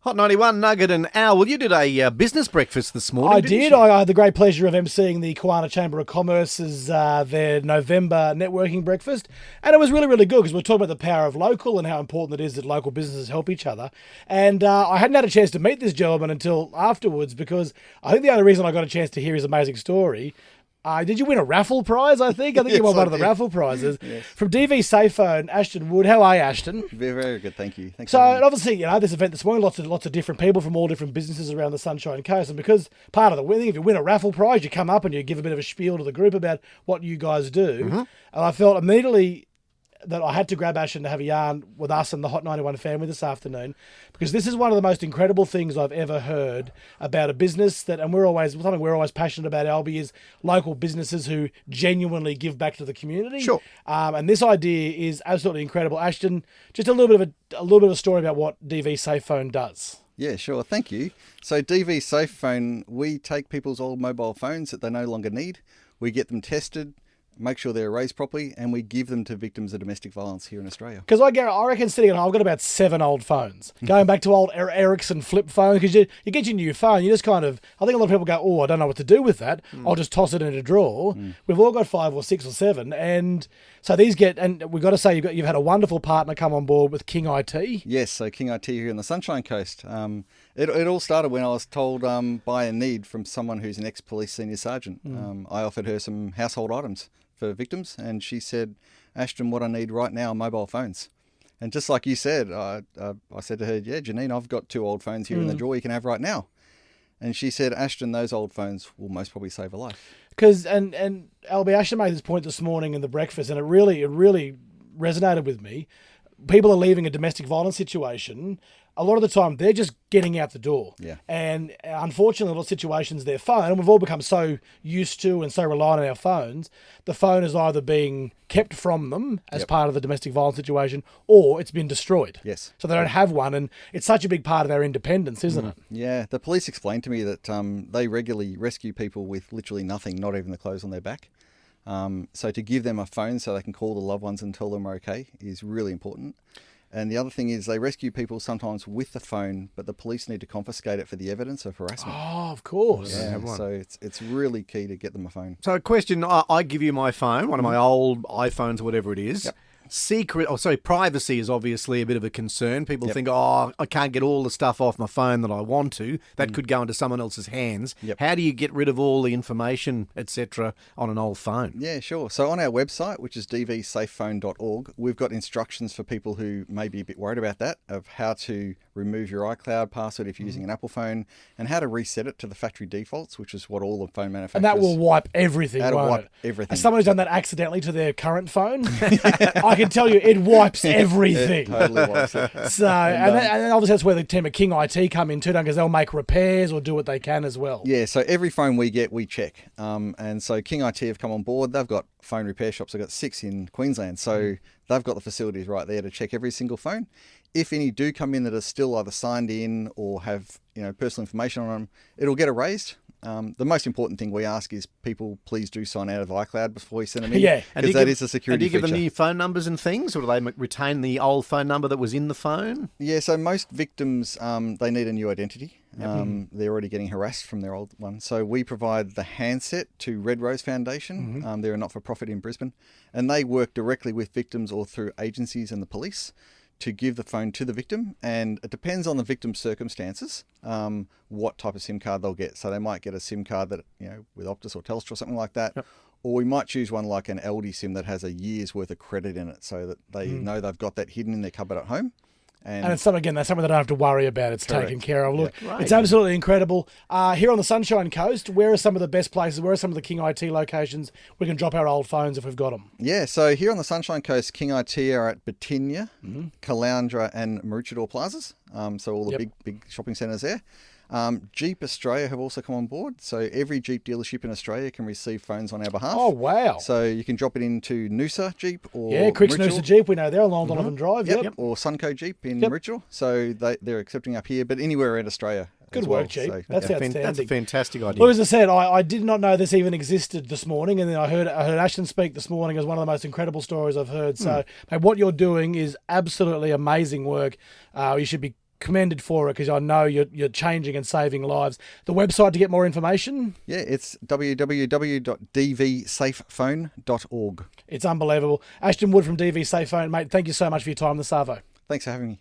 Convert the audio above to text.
Hot 91, Nugget and Al. Well, you did a business breakfast this morning, I didn't did. you? I had the great pleasure of emceeing the Kiwana Chamber of Commerce's their November networking breakfast. And it was really, really good because we're talking about the power of local and how important it is that local businesses help each other. And I hadn't had a chance to meet this gentleman until afterwards because I think the only reason I got a chance to hear his amazing story. Did you win a raffle prize, I think? I think Yes, you won one I of the did. raffle prizes. Yes. From DV Safephone, Ashton Wood. How are you, Ashton? Very, very good, thank you. Thanks So, for and having me. obviously, this event this morning, lots of different people from all different businesses around the Sunshine Coast. And because part of the winning, if you win a raffle prize, you come up and you give a bit of a spiel to the group about what you guys do. Mm-hmm. And I felt immediately that I had to grab Ashton to have a yarn with us and the Hot 91 family this afternoon, because this is one of the most incredible things I've ever heard about a business that, and something we're always passionate about, Albie, is local businesses who genuinely give back to the community. Sure. And this idea is absolutely incredible. Ashton, just a little bit of a story about what DV Safephone does. Yeah, sure, thank you. So DV Safe Phone, we take people's old mobile phones that they no longer need, we get them tested, make sure they're erased properly, and we give them to victims of domestic violence here in Australia. Because I reckon sitting at home, I've got about 7 old phones. Going back to old Ericsson flip phone, because you get your new phone, you just kind of, I think a lot of people go, oh, I don't know what to do with that. I'll just toss it in a drawer. We've all got 5 or 6 or 7. And so and we've got to say, you've had a wonderful partner come on board with King IT. Yes, so King IT here in the Sunshine Coast. It all started when I was told by a need from someone who's an ex-police senior sergeant. I offered her some household items for victims, and she said, Ashton, what I need right now are mobile phones. And just like you said, I said to her, yeah, Janine, I've got 2 old phones here in the drawer you can have right now. And she said, Ashton, those old phones will most probably save a life. Because, and Albie, Ashton made this point this morning in the breakfast, and it really resonated with me. People are leaving a domestic violence situation. A lot of the time, they're just getting out the door. Yeah. And unfortunately, a lot of situations, their phone, and we've all become so used to and so reliant on our phones, the phone is either being kept from them as part of the domestic violence situation, or it's been destroyed. Yes. So they don't have one, and it's such a big part of their independence, isn't it? Yeah, the police explained to me that they regularly rescue people with literally nothing, not even the clothes on their back. So to give them a phone so they can call the loved ones and tell them we're okay is really important. And the other thing is they rescue people sometimes with the phone, but the police need to confiscate it for the evidence of harassment. Oh, of course. Yeah, so it's really key to get them a phone. So, a question, I give you my phone, one of my old iPhones or whatever it is. Yep. Privacy is obviously a bit of a concern. People think, I can't get all the stuff off my phone that I want to. That could go into someone else's hands. Yep. How do you get rid of all the information, etc., on an old phone? Yeah, sure. So on our website, which is dvsafephone.org, we've got instructions for people who may be a bit worried about that, of how to remove your iCloud password if you're using an Apple phone, and how to reset it to the factory defaults, which is what all the phone manufacturers... And that will wipe everything, That'll won't wipe it? everything. As someone who's done that accidentally to their current phone, I can tell you it wipes everything. It totally wipes it. So, and then obviously that's where the team of King IT come in too, because they'll make repairs or do what they can as well. Yeah, so every phone we get, we check. And so King IT have come on board. They've got phone repair shops. They've got 6 in Queensland. So they've got the facilities right there to check every single phone. If any do come in that are still either signed in or have personal information on them, it'll get erased. The most important thing we ask is people please do sign out of iCloud before you send them in. Yeah. Because that is a security feature. And do you give them feature. new phone numbers and things, or do they retain the old phone number that was in the phone? Yeah, so most victims, they need a new identity. They're already getting harassed from their old one. So we provide the handset to Red Rose Foundation. They're a not-for-profit in Brisbane. And they work directly with victims or through agencies and the police to give the phone to the victim, and it depends on the victim's circumstances what type of SIM card they'll get. So they might get a SIM card that, with Optus or Telstra or something like that, or we might choose one like an LD SIM that has a year's worth of credit in it, so that they know they've got that hidden in their cupboard at home. And it's something, again, that's something they don't have to worry about. It's Correct. taken care of. Look, Yeah. it's absolutely incredible. Here on the Sunshine Coast, where are some of the best places? Where are some of the King IT locations we can drop our old phones if we've got them? Yeah, so here on the Sunshine Coast, King IT are at Batinia, Caloundra and Maroochydore plazas. So all the big shopping centres there. Jeep Australia have also come on board. So every Jeep dealership in Australia can receive phones on our behalf. Oh, wow. So you can drop it into Noosa Jeep or Crick's Maroochydore. Noosa Jeep, we know they're along Donovan Drive. Yep. Or Sunco Jeep in Maroochydore. So they're accepting up here, but anywhere in Australia. Good as work, well. Jeep. So, That's outstanding. That's a fantastic idea. Well, as I said, I did not know this even existed this morning, and then I heard Ashton speak this morning as one of the most incredible stories I've heard. So, mate, what you're doing is absolutely amazing work. You should be commended for it because I know you're changing and saving lives. The website to get more information? Yeah, it's www.dvsafephone.org. It's unbelievable. Ashton Wood from DV Safe Phone, mate, thank you so much for your time this Arvo. Thanks for having me.